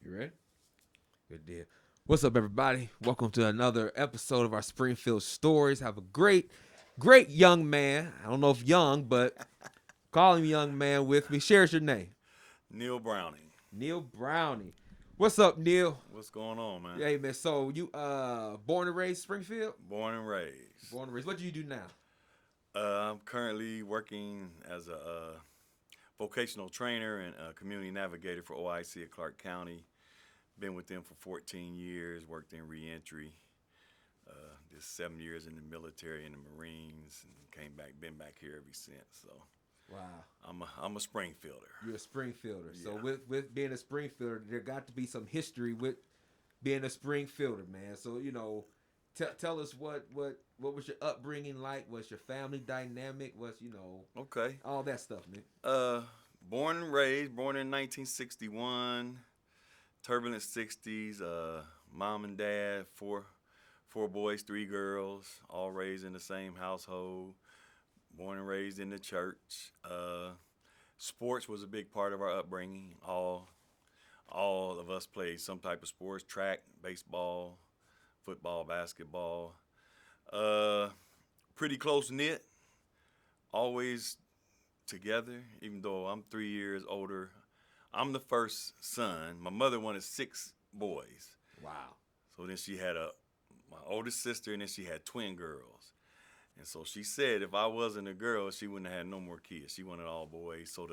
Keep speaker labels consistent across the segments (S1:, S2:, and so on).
S1: You ready? Good deal. What's up, everybody? Welcome to another episode of our Springfield Stories. Have a great young man. I don't know if young, but call him young man with me. Shares your name.
S2: Neal Browning.
S1: Neal Browning. What's up, Neal?
S2: What's going on, man?
S1: Hey man, so you born and raised Springfield?
S2: Born and raised.
S1: Born and raised. What do you do now?
S2: I'm currently working as a vocational trainer and a community navigator for OIC of Clark County. Been with them for 14 years, worked in reentry. Did 7 years in the military and the Marines, and been back here ever since. So
S1: Wow.
S2: I'm a Springfielder.
S1: You're a Springfielder. So
S2: Yeah.
S1: with being a Springfielder, there got to be some history with being a Springfielder, man. So tell us what was your upbringing like? What's your family dynamic? What's
S2: Okay.
S1: all that stuff, man.
S2: Born and raised, born in 1961, turbulent 60s. Mom and dad, four boys, 3 girls, all raised in the same household. Born and raised in the church. Sports was a big part of our upbringing. All of us played some type of sports: track, baseball, football, basketball. Uh, Pretty close knit. Always together. Even though I'm 3 years older, I'm the first son. My mother wanted 6 boys,
S1: Wow.
S2: so then she had my oldest sister, and then she had twin girls. And so she said if I wasn't a girl, she wouldn't have had no more kids. She wanted all boys. So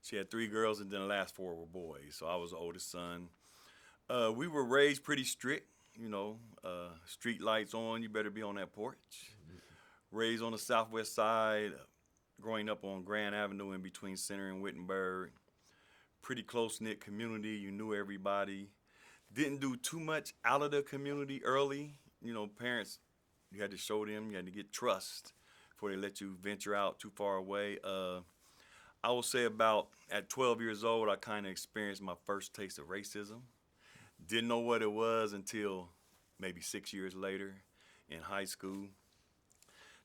S2: she had 3 girls, and then the last 4 were boys. So I was the oldest son. We were raised pretty strict. Street lights on, you better be on that porch. Raised on the southwest side, growing up on Grand Avenue in between Center and Wittenberg. Pretty close-knit community. You knew everybody. Didn't do too much out of the community early. Parents, you had to show them, you had to get trust before they let you venture out too far away. I will say about at 12 years old, I kind of experienced my first taste of racism. Didn't know what it was until maybe 6 years later in high school.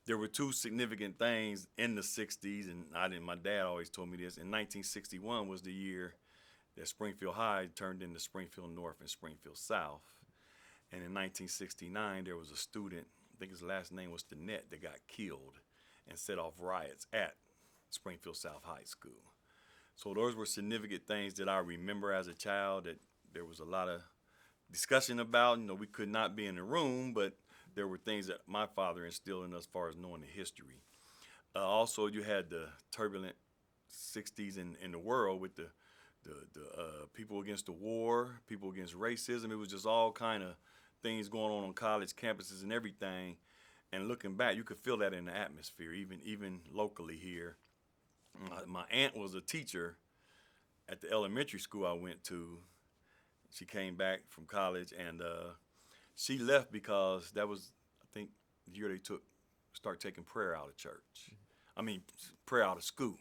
S2: There were 2 significant things in the 60s, and my dad always told me this. In 1961 was the year that Springfield High turned into Springfield North and Springfield South. And in 1969, there was a student, I think his last name was Danette, that got killed and set off riots at Springfield South High School. So those were significant things that I remember as a child that there was a lot of discussion about. We could not be in the room, but there were things that my father instilled in us as far as knowing the history. Also, you had the turbulent 60s in the world with the people against the war, people against racism. It was just all kind of things going on college campuses and everything. And looking back, you could feel that in the atmosphere, even locally here. My aunt was a teacher at the elementary school I went to. She came back from college, and she left because that was, I think, the year they start taking prayer out of church. I mean, prayer out of school.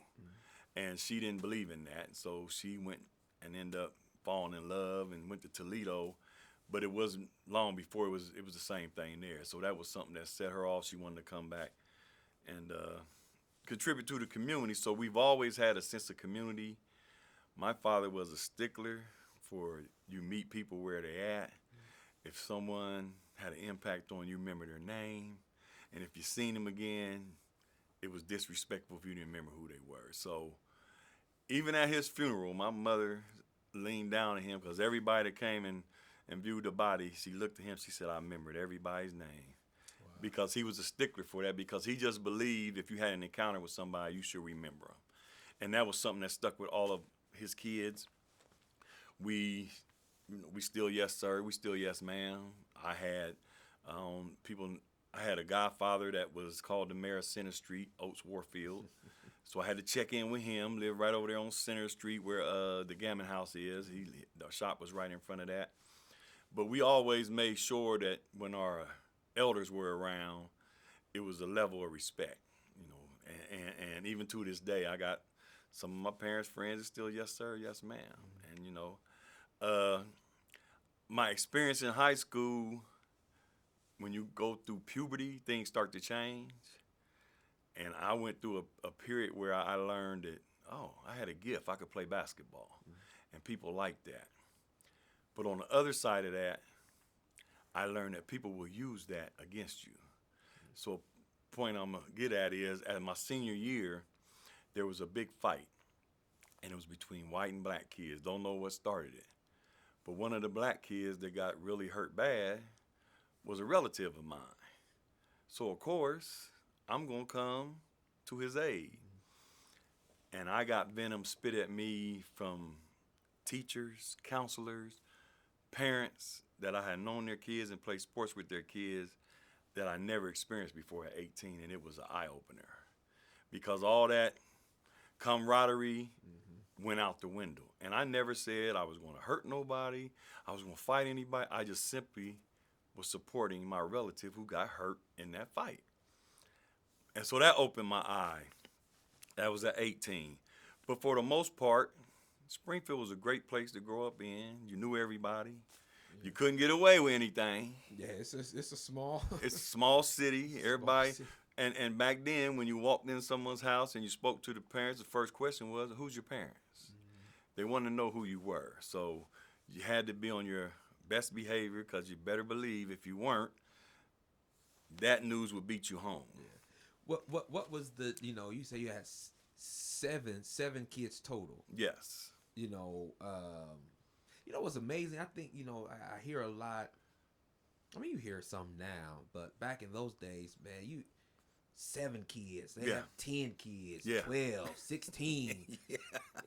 S2: And she didn't believe in that. And so she went and ended up falling in love and went to Toledo. But it wasn't long before it was the same thing there. So that was something that set her off. She wanted to come back and contribute to the community. So we've always had a sense of community. My father was a stickler for you meet people where they at. If someone had an impact on you, remember their name. And if you seen them again, it was disrespectful if you didn't remember who they were. So even at his funeral, my mother leaned down at him because everybody that came and viewed the body, she looked at him, she said, I remembered everybody's name. Wow. Because he was a stickler for that, because he just believed if you had an encounter with somebody, you should remember them. And that was something that stuck with all of his kids. We still yes sir, we still yes ma'am. I had I had a godfather that was called the mayor of Center Street, Oates Warfield. So I had to check in with him, live right over there on Center Street where the Gammon House is. The shop was right in front of that. But we always made sure that when our elders were around, it was a level of respect, and even to this day, I got some of my parents' friends are still yes sir, yes ma'am. And my experience in high school, when you go through puberty, things start to change. And I went through a period where I learned that, I had a gift. I could play basketball. And people liked that. But on the other side of that, I learned that people will use that against you. So, point I'm gonna get at is, at my senior year, there was a big fight, and it was between white and black kids. Don't know what started it, but one of the black kids that got really hurt bad was a relative of mine. So of course, I'm gonna come to his aid, and I got venom spit at me from teachers, counselors, parents that I had known their kids and played sports with their kids that I never experienced before at 18, and it was an eye opener because all that camaraderie went out the window. And I never said I was going to hurt nobody, I was going to fight anybody. I just simply was supporting my relative who got hurt in that fight. And so that opened my eye. That was at 18. But for the most part, Springfield was a great place to grow up in. You knew everybody. You couldn't get away with anything.
S1: Yeah, it's a small.
S2: It's a small city. Everybody.
S1: city.
S2: And back then, when you walked in someone's house and you spoke to the parents, the first question was, "Who's your parents?" They wanted to know who you were. So you had to be on your best behavior because you better believe if you weren't, that news would beat you home.
S1: What was the, you say you had seven kids total.
S2: Yes.
S1: What's amazing? I think, I hear a lot. I mean, you hear some now, but back in those days, man, 7 kids. They have 10 kids, 12, 16.
S2: Yeah.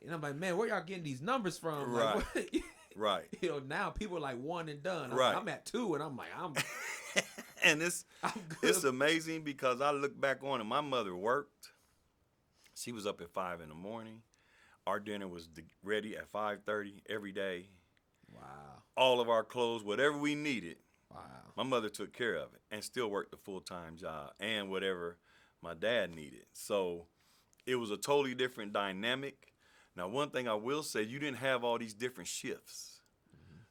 S1: And I'm like, man, where y'all getting these numbers from?
S2: Right.
S1: Like,
S2: Right.
S1: Now people are like 1 and done.
S2: Right.
S1: I'm at 2, and I'm like,
S2: And it's
S1: good.
S2: it's amazing because I look back on it. My mother worked. She was up at 5 in the morning. Our dinner was ready at 5:30 every day.
S1: Wow.
S2: All of our clothes, whatever we needed,
S1: Wow.
S2: my mother took care of it and still worked a full-time job and whatever my dad needed. So it was a totally different dynamic. Now, one thing I will say, you didn't have all these different shifts.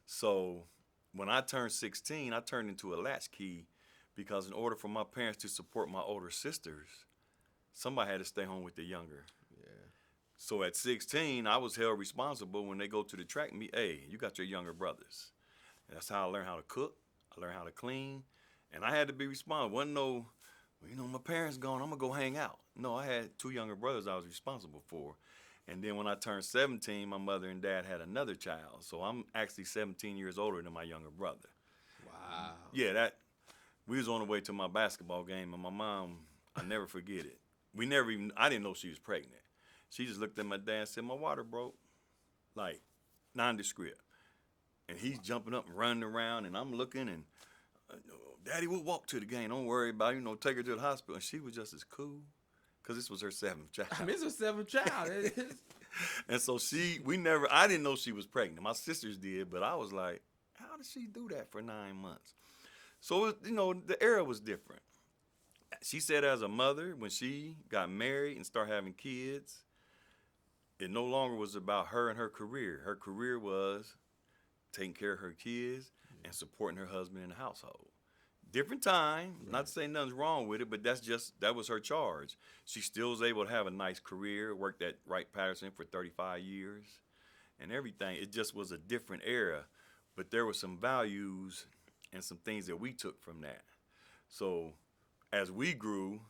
S2: So when I turned 16, I turned into a latchkey because in order for my parents to support my older sisters, somebody had to stay home with the younger.
S1: Yeah.
S2: So at 16, I was held responsible when they go to the track meet. Hey, you got your younger brothers. And that's how I learned how to cook. I learned how to clean. And I had to be responsible. Wasn't no, my parents gone, I'm going to go hang out. No, I had 2 younger brothers I was responsible for. And then when I turned 17, my mother and dad had another child. So I'm actually 17 years older than my younger brother.
S1: Wow.
S2: Yeah, we was on the way to my basketball game, and my mom, I never forget it. I didn't know she was pregnant. She just looked at my dad and said, "My water broke." Like, nondescript. And he's jumping up and running around, and I'm looking, and Daddy, we'll walk to the game. Don't worry about it. Take her to the hospital. And she was just as cool because this was her 7th child.
S1: I mean, it's a 7th child.
S2: And so I didn't know she was pregnant. My sisters did, but I was like, how did she do that for 9 months? So, the era was different. She said as a mother, when she got married and started having kids, it no longer was about her and her career. Her career was taking care of her kids and supporting her husband in the household. Different time, right. Not to say nothing's wrong with it, but that was her charge. She still was able to have a nice career, worked at Wright-Patterson for 35 years and everything. It just was a different era, but there were some values and some things that we took from that. So as we grew,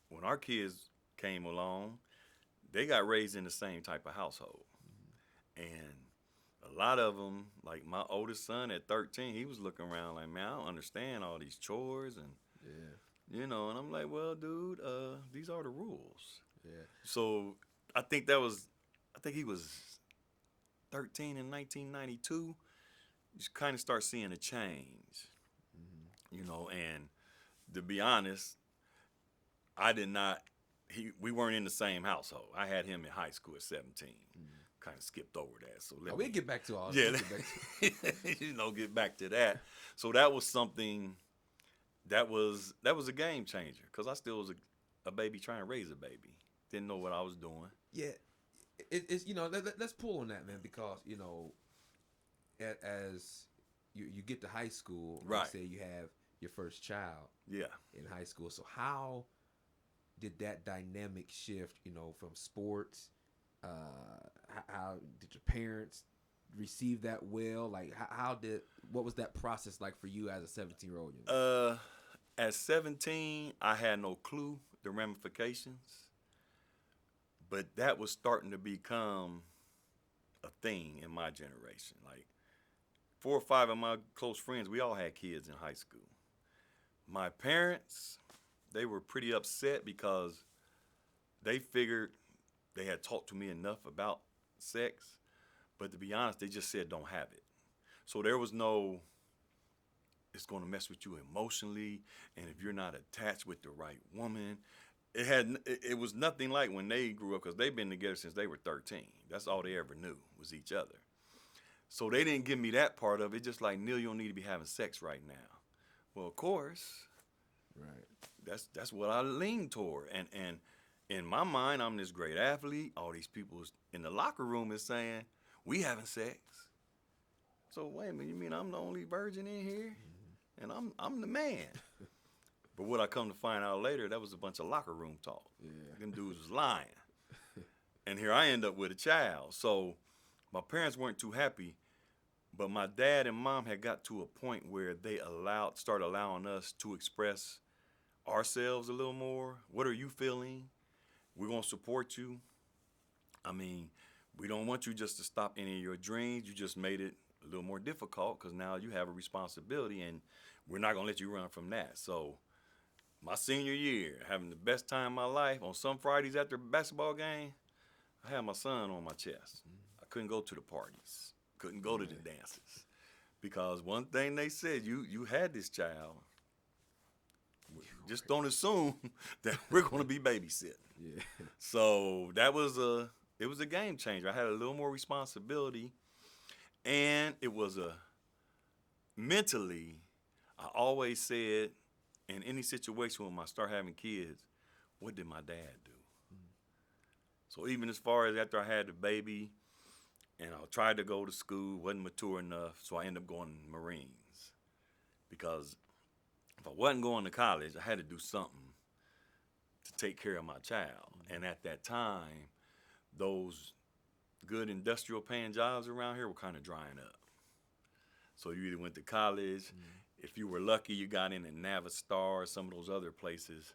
S2: when our kids came along, they got raised in the same type of household. And a lot of them, like my oldest son at 13, he was looking around like, man, I don't understand all these chores. And, and I'm like, well, dude, these are the rules.
S1: Yeah. So
S2: I think he was 13 in 1992. You just kind of start seeing a change, and to be honest, we weren't in the same household. I had him in high school at 17. Kind of skipped over that. So
S1: we'll get back to all that.
S2: Yeah, get back to that. So that was something that was a game changer because I still was a baby trying to raise a baby. Didn't know what I was doing.
S1: Yeah, it's let's pull on that, man, because as you get to high school,
S2: right?
S1: You say you have your first child.
S2: Yeah.
S1: In high school, so how did that dynamic shift? From sports. How did your parents receive that well? Like, what was that process like for you as a 17-year-old?
S2: At 17, I had no clue the ramifications, but that was starting to become a thing in my generation. Like 4 or 5 of my close friends, we all had kids in high school. My parents, they were pretty upset because they figured they had talked to me enough about sex, but to be honest, they just said don't have it. So there was no, it's going to mess with you emotionally, and if you're not attached with the right woman, it was nothing like when they grew up because they've been together since they were 13. That's all they ever knew was each other. So they didn't give me that part of it. Just like, Neal, you don't need to be having sex right now. Well, of course,
S1: Right.
S2: that's what I lean toward. And in my mind, I'm this great athlete. All these people in the locker room is saying we having sex. So wait a minute, you mean I'm the only virgin in here, and I'm the man? But what I come to find out later, that was a bunch of locker room talk.
S1: Yeah.
S2: Them dudes was lying, and here I end up with a child. So my parents weren't too happy. But my dad and mom had got to a point where they started allowing us to express ourselves a little more. What are you feeling? We're going to support you. I mean, we don't want you just to stop any of your dreams. You just made it a little more difficult because now you have a responsibility, and we're not going to let you run from that. So my senior year, having the best time of my life, on some Fridays after a basketball game, I had my son on my chest. I couldn't go to the parties. Couldn't go to the dances because one thing they said, you had this child. Just don't assume that we're going to be babysitting.
S1: Yeah.
S2: So it was a game changer. I had a little more responsibility, and it was mentally. I always said in any situation when I start having kids, what did my dad do? So even as far as after I had the baby, and I tried to go to school, wasn't mature enough, so I ended up going to Marines. Because if I wasn't going to college, I had to do something to take care of my child. And at that time, those good industrial paying jobs around here were kind of drying up. So you either went to college, if you were lucky, you got in at Navistar or some of those other places.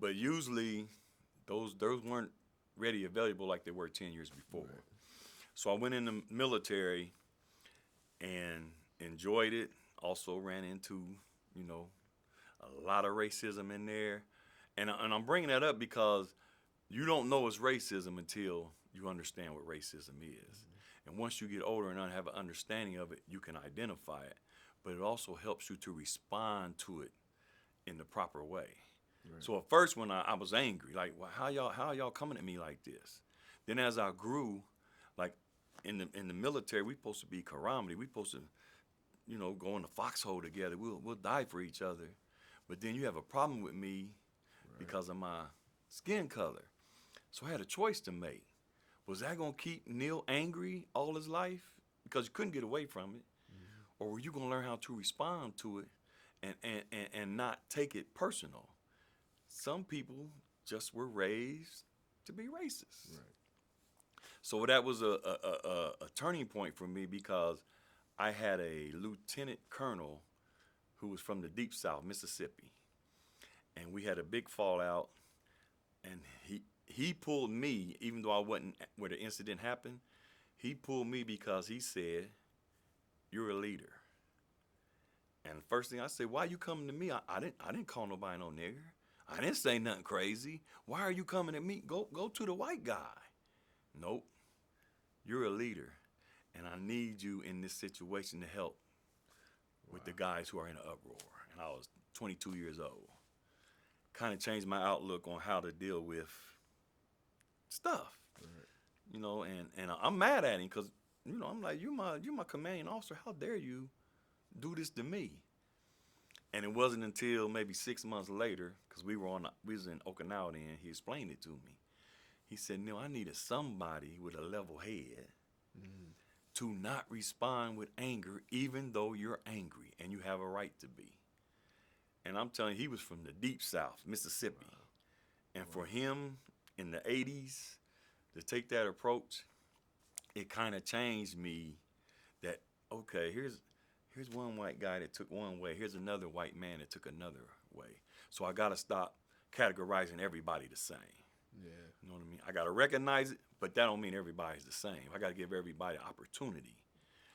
S2: But usually, those weren't ready available like they were 10 years before. Right. So I went in the military and enjoyed it. Also ran into, a lot of racism in there. And I'm bringing that up because you don't know it's racism until you understand what racism is. And once you get older and have an understanding of it, you can identify it. But it also helps you to respond to it in the proper way. Right. So at first when I was angry, like, well, how y'all coming at me like this? Then as I grew, like in the military, we supposed to be calamity. We supposed to, go in the foxhole together. We'll die for each other. But then you have a problem with me because of my skin color. So I had a choice to make. Was that gonna keep Neal angry all his life because you couldn't get away from it, or were you gonna learn how to respond to it and not take it personal? Some people just were raised to be racist. Right. So that was a turning point for me because I had a lieutenant colonel who was from the deep South, Mississippi. And we had a big fallout, and he pulled me, even though I wasn't where the incident happened, he pulled me because he said, you're a leader. And the first thing I said, why are you coming to me? I didn't call nobody no nigger. I didn't say nothing crazy. Why are you coming at me? Go to the white guy. Nope. You're a leader, and I need you in this situation to help with the guys who are in an uproar. And I was 22 years old. Kind of changed my outlook on how to deal with stuff. Right. And I'm mad at him because, I'm like, you're my commanding officer. How dare you do this to me? And it wasn't until maybe 6 months later, because we was in Okinawa then, he explained it to me. He said, Neal, I needed somebody with a level head to not respond with anger, even though you're angry and you have a right to be. And I'm telling you, he was from the deep South, Mississippi. Wow. And for him in the 80s to take that approach, it kind of changed me that, okay, here's one white guy that took one way. Here's another white man that took another way. So I got to stop categorizing everybody the same.
S1: Yeah.
S2: You know what I mean? I got to recognize it, but that don't mean everybody's the same. I got to give everybody opportunity.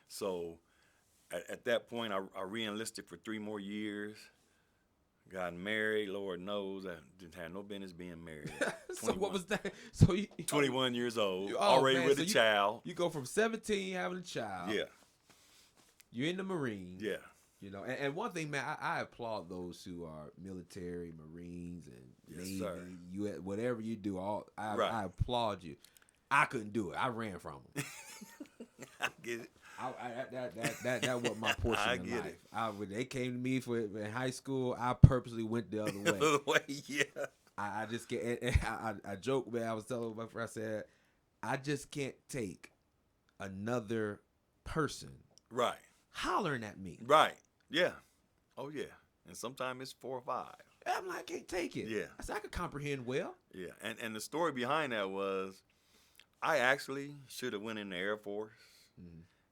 S2: So at that point, I re-enlisted for 3 more years. Got married. Lord knows I didn't have no business being married.
S1: So what was that? So
S2: 21 years old,
S1: oh,
S2: already
S1: man,
S2: with
S1: so
S2: a child.
S1: You go from 17 having a child.
S2: Yeah,
S1: You're in the Marines.
S2: yeah,
S1: You know, and one thing, man, I applaud those who are military, Marines, and
S2: Yes,
S1: Navy,
S2: sir.
S1: US, whatever you do.
S2: Right.
S1: I applaud you. I couldn't do it. I ran from them.
S2: I get it.
S1: That was my portion
S2: I
S1: in
S2: get
S1: life.
S2: it.
S1: When they came to me for in high school, I purposely went the other way.
S2: The way, yeah.
S1: I just can't. And I joke, man. I was telling my friend, I said, I just can't take another person
S2: Right,
S1: hollering at me.
S2: right. Yeah. Oh, yeah. And sometimes it's 4 or 5.
S1: I'm like, I can't take it.
S2: Yeah.
S1: I said, I could comprehend well.
S2: Yeah. And the story behind that was I actually should have went in the Air Force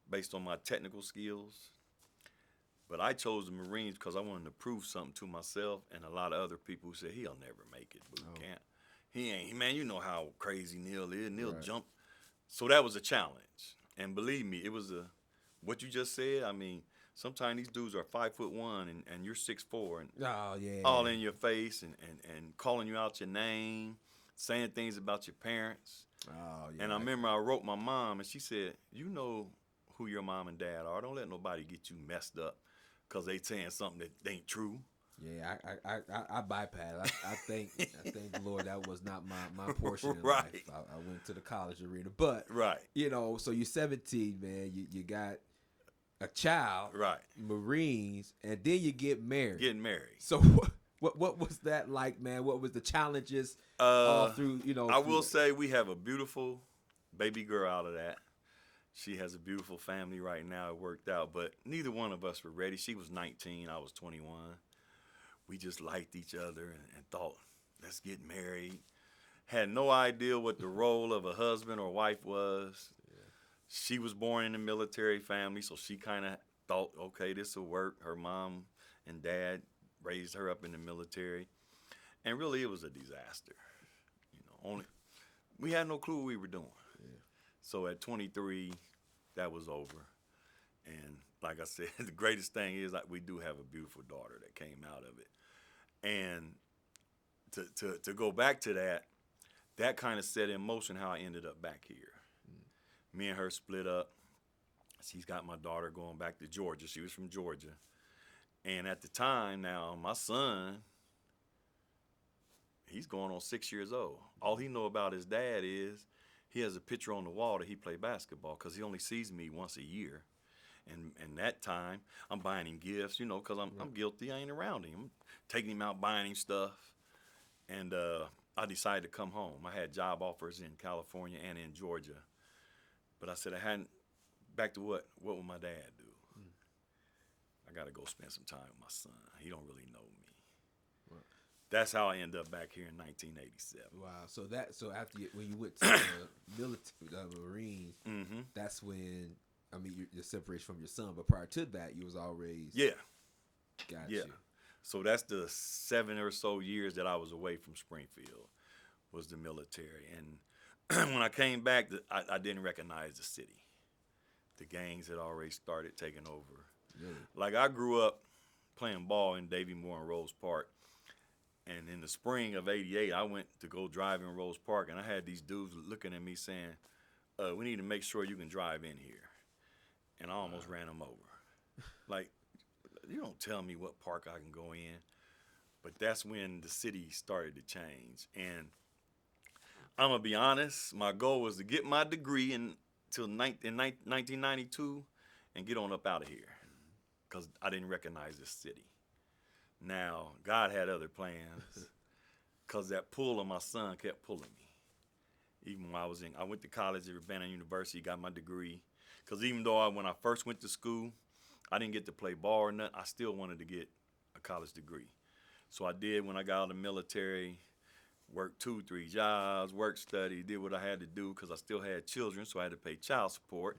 S2: based on my technical skills. But I chose the Marines because I wanted to prove something to myself and a lot of other people who said he'll never make it boot camp. He ain't, man, you know how crazy Neal is. Neal
S1: Right.
S2: jumped. So that was a challenge. And believe me, it was what you just said. I mean, sometimes these dudes are 5'1" and you're 6'4" and
S1: Oh yeah.
S2: all in your face and calling you out your name, saying things about your parents.
S1: Oh yeah.
S2: And I remember I wrote my mom and she said, you know who your mom and dad are. Don't let nobody get you messed up because they saying something that ain't true.
S1: Yeah, I bypassed. I thank the Lord that was not my portion in
S2: Right.
S1: life. I went to the college arena, but
S2: Right.
S1: you know, so you're 17, man. You got a child,
S2: Right.
S1: Marines, and then you get married.
S2: Getting married.
S1: So what was that like, man? What was the challenges through? You know,
S2: I will say we have a beautiful baby girl out of that. She has a beautiful family right now. It worked out, but neither one of us were ready. She was 19. I was 21. We just liked each other and thought, let's get married. Had no idea what the role of a husband or wife was. Yeah. She was born in a military family, so she kind of thought, okay, this will work. Her mom and dad raised her up in the military. And really, it was a disaster. You know, we had no clue what we were doing. Yeah. So at 23, that was over. And like I said, the greatest thing is we do have a beautiful daughter that came out of it. And to go back to that kind of set in motion how I ended up back here. Me and her split up. She's got my daughter going back to Georgia. She was from Georgia. And at the time now, my son, he's going on 6 years old. All he know about his dad is he has a picture on the wall that he play basketball because he only sees me once a year. And that time, I'm buying him gifts, you know, because I'm guilty. I ain't around him. I'm taking him out, buying him stuff. And I decided to come home. I had job offers in California and in Georgia. But I said I hadn't, back to what would my dad do? I got to go spend some time with my son. He don't really know me. Right. That's how I ended up back here in 1987.
S1: Wow. So after when you went to the military, the Marines, that's when, I mean, your separation from your son. But prior to that, you was always.
S2: Yeah.
S1: Gotcha.
S2: Yeah. So that's the 7 or so years that I was away from Springfield, was the military. And when I came back, I didn't recognize the city. The gangs had already started taking over. Really? Like, I grew up playing ball in Davie Moore and Rose Park. And in the spring of '88, I went to go drive in Rose Park, and I had these dudes looking at me saying, we need to make sure you can drive in here. And I almost ran them over. Like, you don't tell me what park I can go in. But that's when the city started to change. And I'm going to be honest, my goal was to get my degree in 1992 and get on up out of here because I didn't recognize this city. Now, God had other plans because that pull of my son kept pulling me. Even when I went to college at Urbana University, got my degree. Because even though when I first went to school, I didn't get to play ball or nothing, I still wanted to get a college degree. So I did when I got out of the military, Worked 2, 3 jobs, work, study, did what I had to do because I still had children, so I had to pay child support.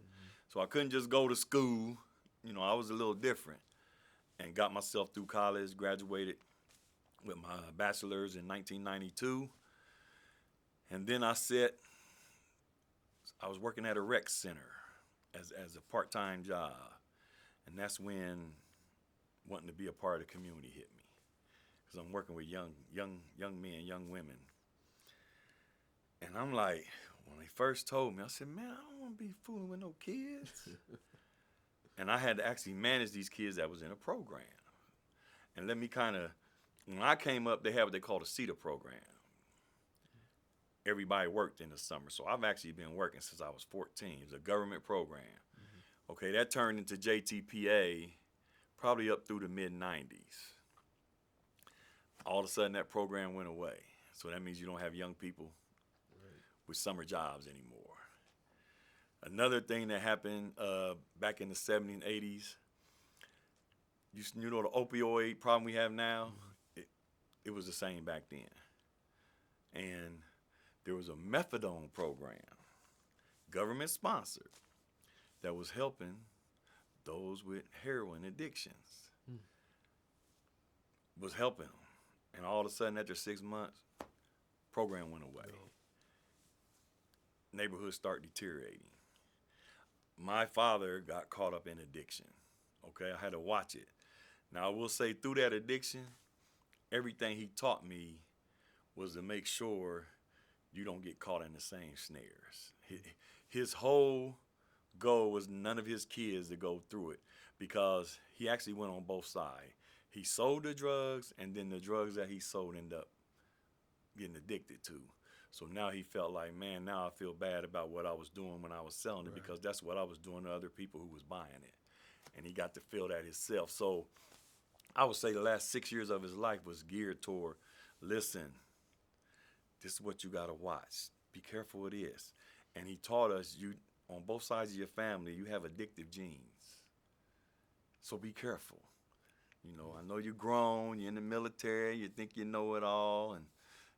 S2: So I couldn't just go to school. I was a little different, and got myself through college, graduated with my bachelor's in 1992. And then I was working at a rec center as a part-time job. And that's when wanting to be a part of the community hit me. Because I'm working with young men, young women. And I'm like, when they first told me, I said, man, I don't want to be fooling with no kids. And I had to actually manage these kids that was in a program. And let me when I came up, they had what they called a CETA program. Everybody worked in the summer. So I've actually been working since I was 14. It was a government program. Okay, that turned into JTPA probably up through the mid-90s. All of a sudden, that program went away. So that means you don't have young people with summer jobs anymore. Another thing that happened back in the 70s and 80s, you know the opioid problem we have now? It was the same back then. And there was a methadone program, government sponsored, that was helping those with heroin addictions. Was helping them. And all of a sudden, after 6 months, program went away. Neighborhoods start deteriorating. My father got caught up in addiction. Okay, I had to watch it. Now, I will say through that addiction, everything he taught me was to make sure you don't get caught in the same snares. His whole goal was none of his kids to go through it, because he actually went on both sides. He sold the drugs, and then the drugs that he sold ended up getting addicted to. So now he felt like, man, now I feel bad about what I was doing when I was selling it, because that's what I was doing to other people who was buying it. And he got to feel that himself. So I would say the last 6 years of his life was geared toward, listen, this is what you got to watch. Be careful with this. And he taught us, you on both sides of your family, you have addictive genes. So be careful. I know you're grown, you're in the military, you think you know it all, and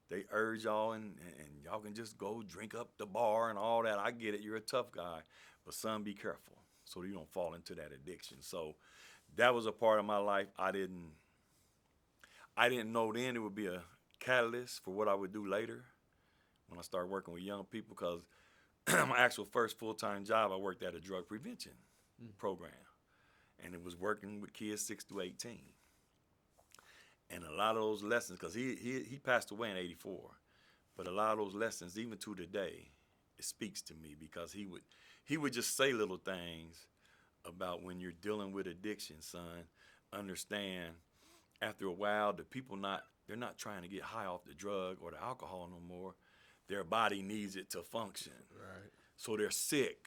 S2: they urge y'all, and y'all can just go drink up the bar and all that. I get it, you're a tough guy, but son, be careful so you don't fall into that addiction. So that was a part of my life I didn't know then it would be a catalyst for what I would do later when I started working with young people, because my actual first full-time job, I worked at a drug prevention program. And it was working with kids 6 to 18. And a lot of those lessons, because he passed away in 84, but a lot of those lessons, even to today, it speaks to me, because he would just say little things about when you're dealing with addiction, son, understand after a while the people they're not trying to get high off the drug or the alcohol no more. Their body needs it to function.
S1: Right.
S2: So they're sick.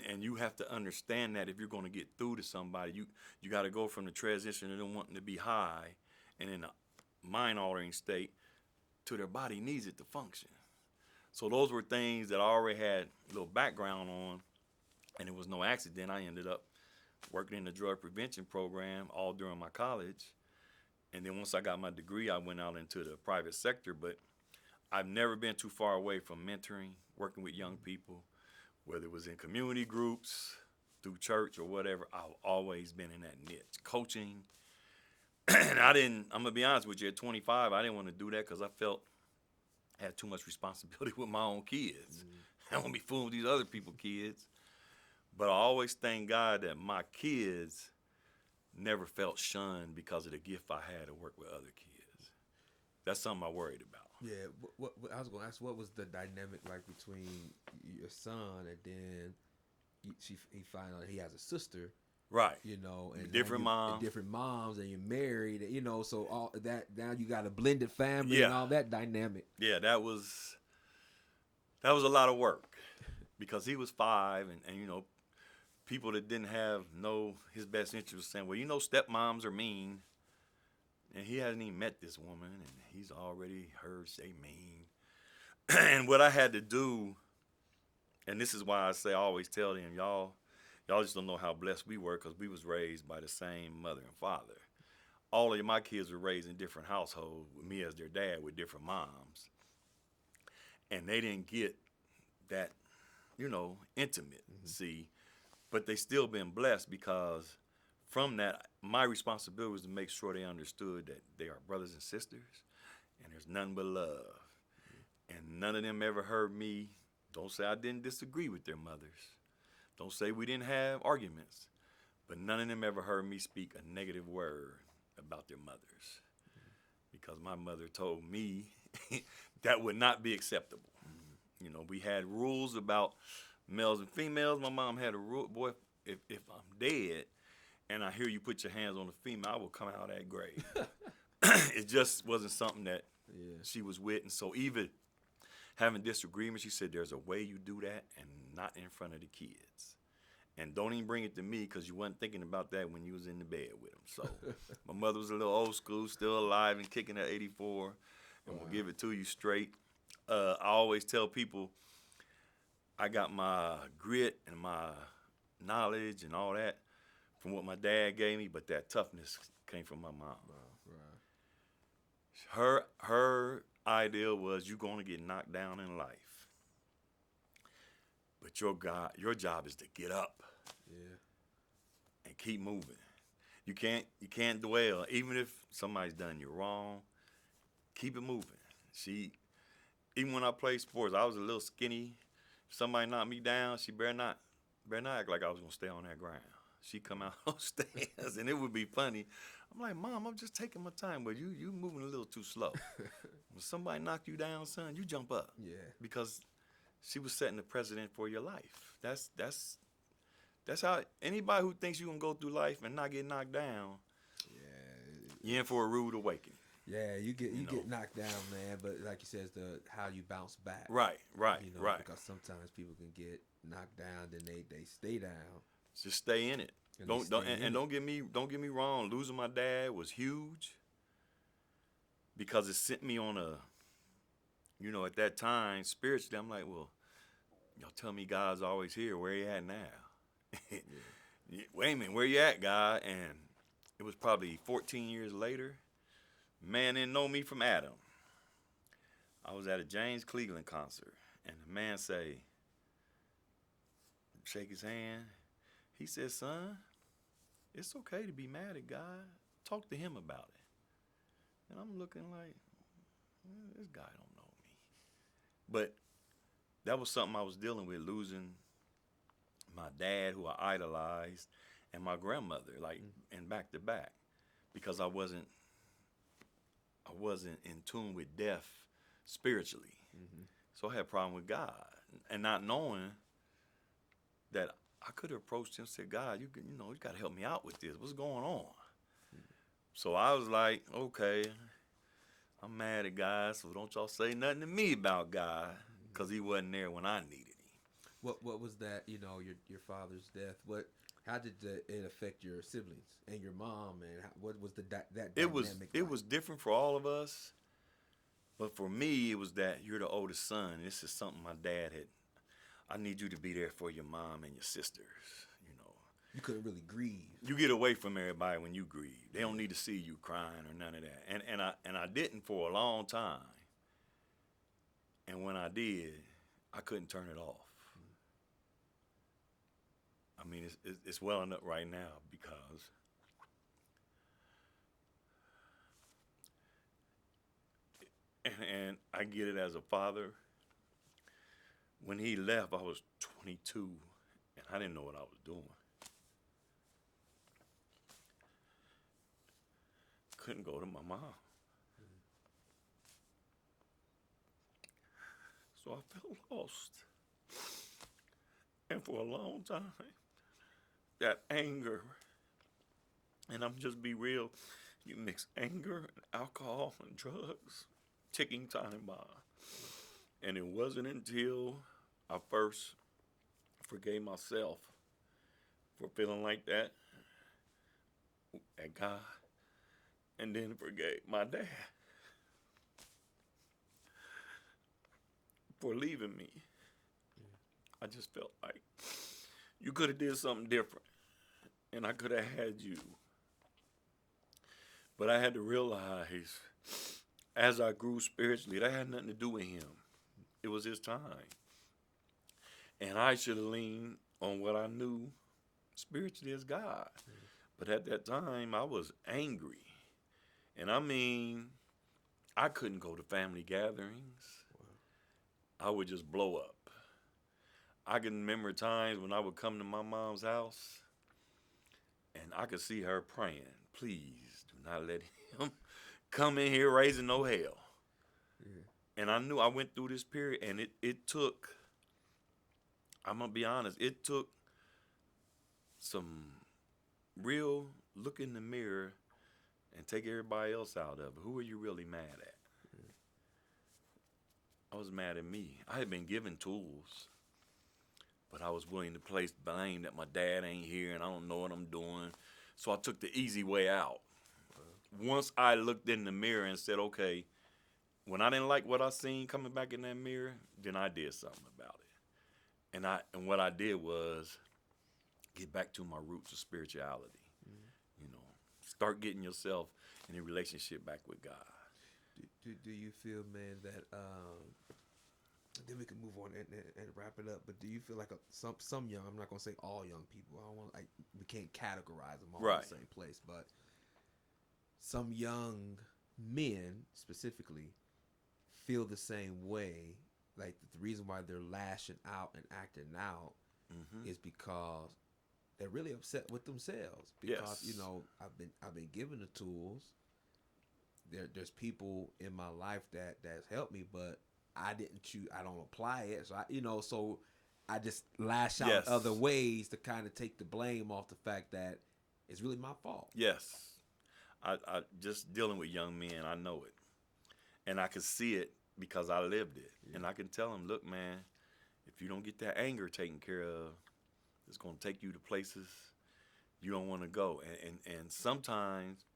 S2: And you have to understand that if you're going to get through to somebody, you got to go from the transition of them wanting to be high and in a mind-altering state to their body needs it to function. So those were things that I already had a little background on, and it was no accident. I ended up working in the drug prevention program all during my college. And then once I got my degree, I went out into the private sector. But I've never been too far away from mentoring, working with young people. Whether it was in community groups, through church or whatever, I've always been in that niche. Coaching. And I'm going to be honest with you, at 25, I didn't want to do that because I felt I had too much responsibility with my own kids. I don't want to be fooling with these other people's kids. But I always thank God that my kids never felt shunned because of the gift I had to work with other kids. That's something I worried about.
S1: Yeah, what I was going to ask, what was the dynamic like between your son and then he find out he has a sister,
S2: right?
S1: And
S2: different
S1: moms, and you're married, so all that, now you got a blended family and all that dynamic.
S2: Yeah, that was a lot of work, because he was 5, and people that didn't know his best interest was saying, well, stepmoms are mean. And he hasn't even met this woman, and he's already heard say mean. And what I had to do, and this is why I always tell them, y'all just don't know how blessed we were, because we was raised by the same mother and father. all of my kids were raised in different households with me as their dad with different moms, and they didn't get that, intimate. See, but they still been blessed because from that, my responsibility was to make sure they understood that they are brothers and sisters, and there's nothing but love. And none of them ever heard me. Don't say I didn't disagree with their mothers. Don't say we didn't have arguments. But none of them ever heard me speak a negative word about their mothers. Because my mother told me that would not be acceptable. We had rules about males and females. My mom had a rule, boy, if I'm dead and I hear you put your hands on a female, I will come out of that grave. It just wasn't something that she was with. And so even having disagreements, she said, there's a way you do that and not in front of the kids. And don't even bring it to me because you wasn't thinking about that when you was in the bed with them. So my mother was a little old school, still alive and kicking at 84. And we'll give it to you straight. I always tell people I got my grit and my knowledge and all that from what my dad gave me, but that toughness came from my mom.
S1: Right.
S2: Her idea was you're going to get knocked down in life, but your job is to get up and keep moving. You can't dwell, even if somebody's done you wrong. Keep it moving. Even when I played sports, I was a little skinny. If somebody knocked me down, she better not act like I was gonna stay on that ground. She come out on stairs, and it would be funny. I'm like, Mom, I'm just taking my time, but you moving a little too slow. When somebody knock you down, son, you jump up.
S1: Yeah.
S2: Because she was setting the precedent for your life. That's how anybody who thinks you gonna go through life and not get knocked down, you're in for a rude awakening.
S1: Yeah, you get knocked down, man. But like you said, it's how you bounce back.
S2: Right. Right.
S1: Because sometimes people can get knocked down, then they stay down.
S2: Just stay in it.
S1: And
S2: Don't get me wrong. Losing my dad was huge because it sent me on at that time spiritually. I'm like, well, y'all tell me God's always here. Where you at now? Wait a minute, where you at, God? And it was probably 14 years later. Man didn't know me from Adam. I was at a James Cleveland concert, and the man shake his hand. He said, son, it's okay to be mad at God. Talk to him about it. And I'm looking like, this guy don't know me. But that was something I was dealing with, losing my dad, who I idolized, and my grandmother, and back to back, because I wasn't in tune with death spiritually. So I had a problem with God, and not knowing that I could have approached him and said, God, you got to help me out with this. What's going on? So I was like, okay, I'm mad at God, so don't y'all say nothing to me about God, because he wasn't there when I needed him.
S1: What was that? Your father's death. How did it affect your siblings and your mom? And what was that dynamic?
S2: It was different for all of us, but for me, it was that you're the oldest son. This is something my dad had. I need you to be there for your mom and your sisters.
S1: You couldn't really grieve.
S2: You get away from everybody when you grieve. They don't need to see you crying or none of that. And I didn't for a long time. And when I did, I couldn't turn it off. I mean, it's welling up right now because and I get it as a father. When he left, I was 22, and I didn't know what I was doing. Couldn't go to my mom. So I felt lost. And for a long time, that anger, and I'm just be real, you mix anger and alcohol and drugs, ticking time bomb. And it wasn't until I first forgave myself for feeling like that at God, and then forgave my dad for leaving me. I just felt like you could have did something different, and I could have had you. But I had to realize as I grew spiritually, that had nothing to do with him. It was his time. And I should have leaned on what I knew spiritually as God. But at that time, I was angry. And I mean, I couldn't go to family gatherings. I would just blow up. I can remember times when I would come to my mom's house and I could see her praying, please do not let him come in here raising no hell.
S1: Yeah.
S2: And I knew I went through this period, and it took, I'm going to be honest, it took some real look in the mirror and take everybody else out of it. Who are you really mad at? I was mad at me. I had been given tools, but I was willing to place blame that my dad ain't here and I don't know what I'm doing. So I took the easy way out. Once I looked in the mirror and said, okay, when I didn't like what I seen coming back in that mirror, then I did something about it. And what I did was get back to my roots of spirituality. You know, start getting yourself in a relationship back with God.
S1: Do you feel, man, that then we can move on and wrap it up? But do you feel like some young, I'm not gonna say all young people, I don't want, like, we can't categorize them all in
S2: Right.
S1: the same place, but some young men specifically feel the same way, like the reason why they're lashing out and acting out is because they're really upset with themselves, because
S2: Yes.
S1: I've been given the tools. There's people in my life that's helped me, but I didn't choose. I don't apply it, so I just lash out
S2: Yes.
S1: other ways to kind of take the blame off the fact that it's really my fault.
S2: Yes. I just dealing with young men, I know it. And I can see it because I lived it.
S1: Yeah.
S2: And I can tell them, look, man, if you don't get that anger taken care of, it's going to take you to places you don't want to go. And sometimes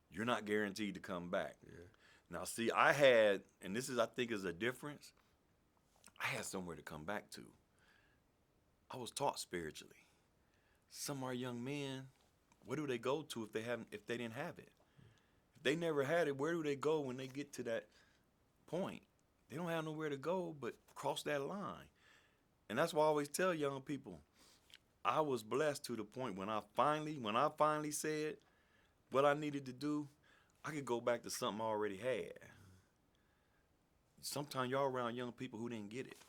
S2: you're not guaranteed to come back.
S1: Yeah.
S2: Now, see, I had, and this is, I think, is a difference, I had somewhere to come back to. I was taught spiritually. Some of our young men, where do they go to if they didn't have it? If they never had it, where do they go when they get to that point? They don't have nowhere to go but cross that line. And that's why I always tell young people, I was blessed to the point when I finally said what I needed to do, I could go back to something I already had. Sometimes y'all around young people who didn't get it.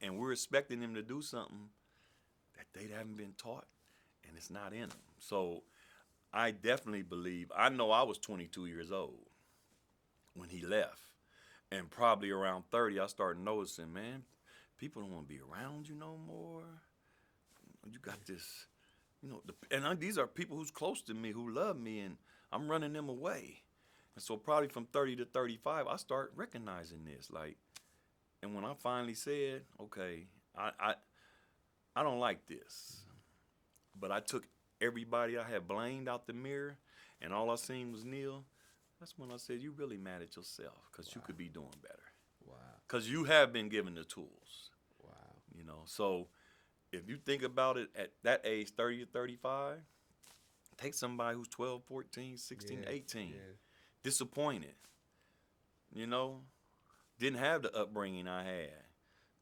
S2: And we're expecting them to do something that they haven't been taught, and it's not in them. So I definitely believe, I know I was 22 years old when he left. And probably around 30, I started noticing, man, people don't want to be around you no more. You got this, these are people who's close to me, who love me, and I'm running them away. And so probably from 30 to 35, I start recognizing this. And when I finally said, okay, I don't like this. But I took everybody I had blamed out the mirror, and all I seen was Neal. That's when I said, you really mad at yourself, because you could be doing better.
S1: Wow.
S2: Because you have been given the tools.
S1: Wow.
S2: So if you think about it at that age, 30 to 35, take somebody who's 12, 14, 16, 18,
S1: Yeah.
S2: disappointed, didn't have the upbringing I had.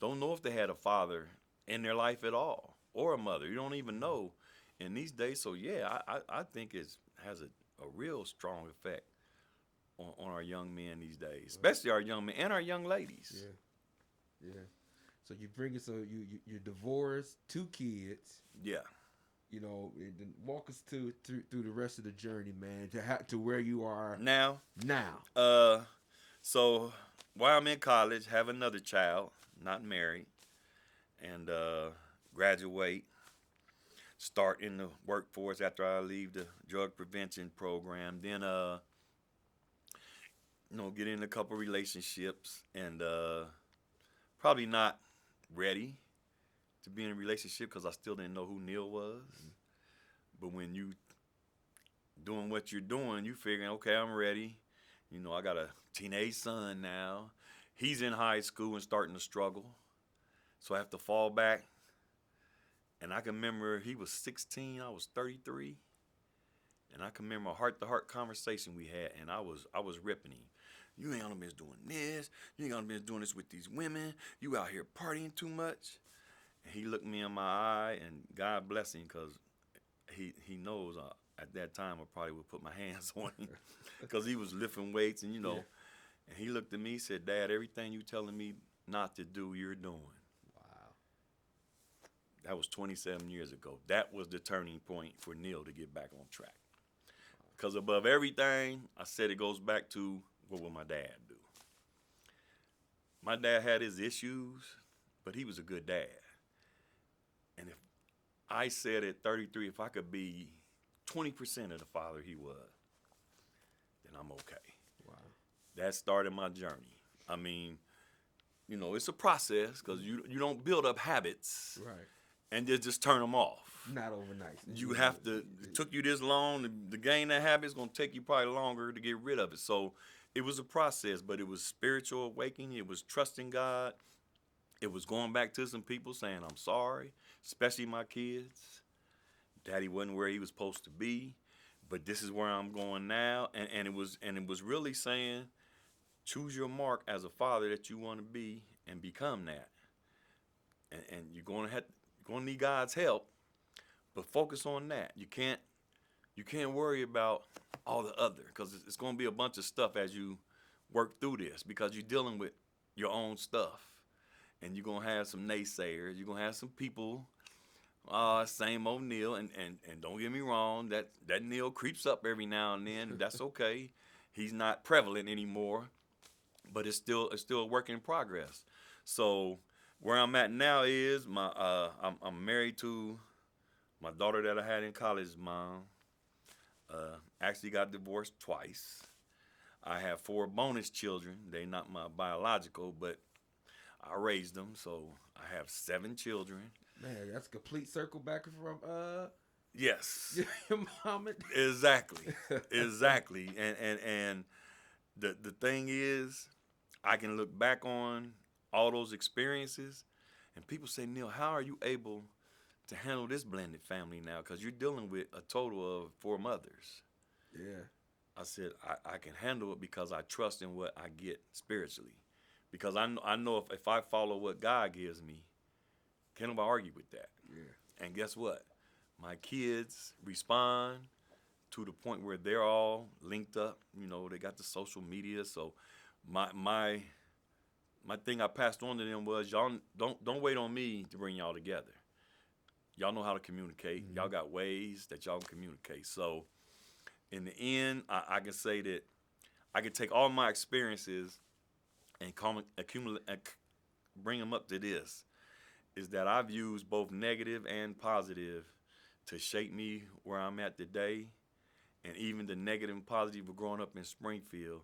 S2: Don't know if they had a father in their life at all, or a mother. You don't even know in these days. So, yeah, I think it has a real strong effect on our young men these days, especially our young men and our young ladies.
S1: Yeah. Yeah. So you bring it. So you're divorced, 2 kids.
S2: Yeah.
S1: And then walk us through the rest of the journey, man, to where you are
S2: Now.
S1: Now.
S2: So while I'm in college, have another child, not married, and graduate, start in the workforce after I leave the drug prevention program. Then get in a couple relationships, and probably not ready to be in a relationship because I still didn't know who Neal was. But when you doing what you're doing, you figuring, okay, I'm ready. I got a teenage son now. He's in high school and starting to struggle. So I have to fall back. And I can remember he was 16, I was 33. And I can remember a heart-to-heart conversation we had, and I was ripping him. You ain't gonna be doing this. You ain't gonna be doing this with these women. You out here partying too much. And he looked me in my eye, and God bless him, because he knows at that time I probably would put my hands on him, because he was lifting weights, and
S1: Yeah.
S2: And he looked at me, and said, "Dad, everything you telling me not to do, you're doing."
S1: Wow.
S2: That was 27 years ago. That was the turning point for Neal to get back on track. Because above everything, I said it goes back to what will my dad do. My dad had his issues, but he was a good dad. And if I said at 33, if I could be 20% of the father he was, then I'm okay.
S1: Wow.
S2: That started my journey. I mean, it's a process, because you don't build up habits
S1: Right.
S2: and just turn them off.
S1: Not overnight.
S2: You have to. It took you this long to gain that habit. It's gonna take you probably longer to get rid of it. So it was a process, but it was spiritual awakening. It was trusting God. It was going back to some people saying, "I'm sorry," especially my kids. Daddy wasn't where he was supposed to be, but this is where I'm going now. And it was really saying, choose your mark as a father that you want to be and become that. And you're gonna need God's help, but focus on that. You can't worry about all the other, because it's going to be a bunch of stuff as you work through this, because you're dealing with your own stuff, and you're going to have some naysayers. You're going to have some people, same old Neal, and don't get me wrong, that Neal creeps up every now and then. That's okay. He's not prevalent anymore, but it's still a work in progress. So where I'm at now is I'm married to my daughter that I had in college, mom. Actually got divorced twice. I have 4 bonus children. They not my biological, but I raised them, so I have 7 children.
S1: Man, that's a complete circle back from
S2: Yes,
S1: your mom and
S2: exactly, exactly. And the thing is, I can look back on all those experiences, and people say, "Neal, how are you able to handle this blended family now? Because you're dealing with a total of 4 mothers."
S1: Yeah.
S2: I said, I can handle it because I trust in what I get spiritually. Because I know if I follow what God gives me, can't nobody argue with that.
S1: Yeah.
S2: And guess what? My kids respond to the point where they're all linked up. They got the social media. So my thing I passed on to them was, y'all don't wait on me to bring y'all together. Y'all know how to communicate.
S1: Mm-hmm.
S2: Y'all got ways that y'all can communicate. So in the end, I can say that I can take all my experiences and bring them up to this, is that I've used both negative and positive to shape me where I'm at today. And even the negative and positive of growing up in Springfield,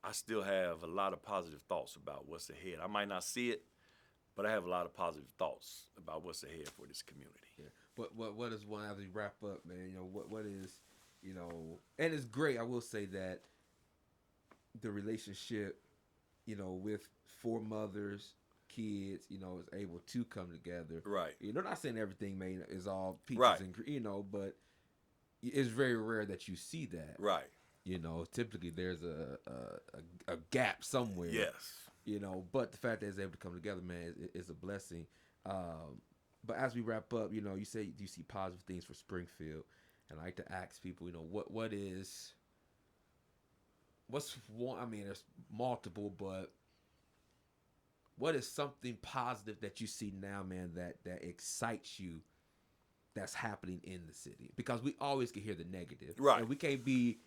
S2: I still have a lot of positive thoughts about what's ahead. I might not see it, but I have a lot of positive thoughts about what's ahead for this community.
S1: Yeah. What is one, as we wrap up, man? What is, and it's great. I will say that the relationship, with 4 mothers, kids, is able to come together.
S2: Right.
S1: Not saying everything, man, is all peaches
S2: Right.
S1: and but it's very rare that you see that.
S2: Right.
S1: Typically there's a gap somewhere.
S2: Yes.
S1: But the fact that it's able to come together, man, is a blessing. But as we wrap up, you say you see positive things for Springfield, and I like to ask people, what's one? I mean, there's multiple, but what is something positive that you see now, man, that excites you, that's happening in the city? Because we always can hear the negative,
S2: right?
S1: And we can't be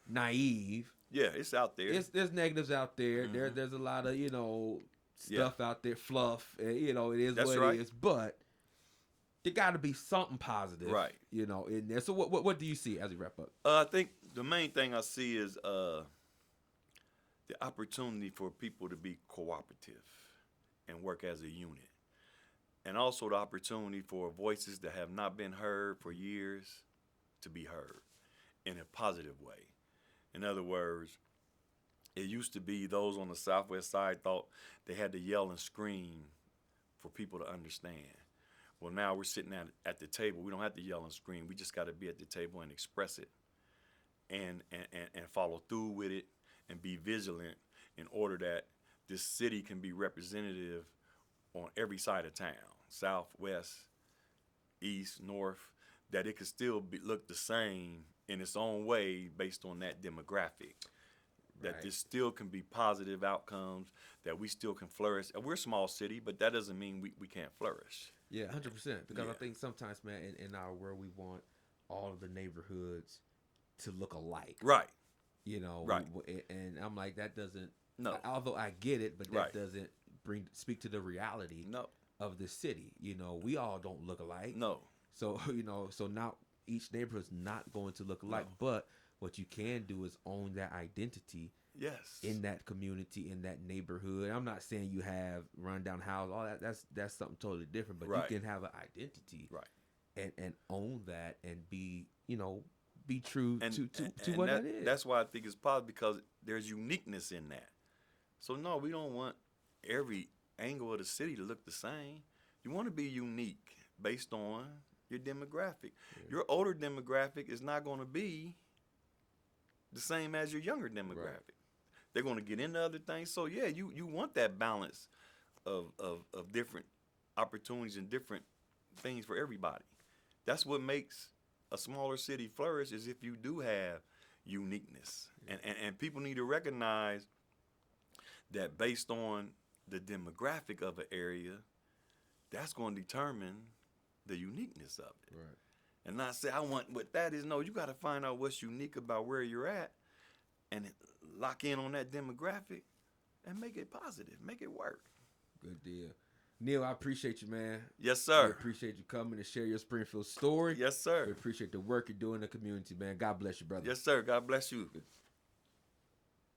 S1: naive.
S2: Yeah, it's out there.
S1: There's negatives out there.
S2: Mm-hmm.
S1: There's a lot of stuff out there, fluff. And, it is
S2: That's
S1: what
S2: right.
S1: it is. But there got to be something positive,
S2: right?
S1: In there. So what do you see as we wrap up?
S2: I think the main thing I see is the opportunity for people to be cooperative and work as a unit, and also the opportunity for voices that have not been heard for years to be heard in a positive way. In other words, it used to be those on the Southwest side thought they had to yell and scream for people to understand. Well, now we're sitting at the table. We don't have to yell and scream. We just got to be at the table and express it and follow through with it and be vigilant in order that this city can be representative on every side of town, south, west, east, north, that it could still look the same in its own way based on that demographic. That
S1: Right.
S2: there still can be positive outcomes, that we still can flourish. And we're a small city, but that doesn't mean we can't flourish.
S1: Yeah, 100%. Because I
S2: Yeah.
S1: think sometimes, man, in our world, we want all of the neighborhoods to look alike.
S2: Right.
S1: You know,
S2: Right.
S1: and I'm like, that doesn't.
S2: No.
S1: Although I get it, but that
S2: Right.
S1: doesn't speak to the reality
S2: No.
S1: of the city. You know, we all don't look alike.
S2: No.
S1: So so now each neighborhood's not going to look alike.
S2: No.
S1: But what you can do is own that identity
S2: Yes.
S1: in that community, in that neighborhood. I'm not saying you have rundown houses, all that. That's something totally different. But
S2: Right.
S1: you can have an identity,
S2: Right.
S1: and own that, and be be true
S2: And,
S1: to what that is.
S2: That's why I think it's positive, because there's uniqueness in that. So no, we don't want every angle of the city to look the same. You want to be unique based on your demographic.
S1: Yeah.
S2: Your older demographic is not going to be the same as your younger demographic.
S1: Right.
S2: They're going to get into other things. So yeah, you want that balance of different opportunities and different things for everybody. That's what makes a smaller city flourish, is if you do have uniqueness. And people need to recognize that based on the demographic of an area, that's going to determine the uniqueness of it.
S1: Right.
S2: And not say, I want what that is. No, you got to find out what's unique about where you're at and lock in on that demographic and make it positive, make it work.
S1: Good deal. Neal, I appreciate you, man.
S2: Yes,
S1: We
S2: sir.
S1: appreciate you coming to share your Springfield story.
S2: Yes,
S1: We
S2: sir.
S1: appreciate the work you're doing in the community, man. God bless you, brother.
S2: Yes, sir. God bless you.
S1: Good.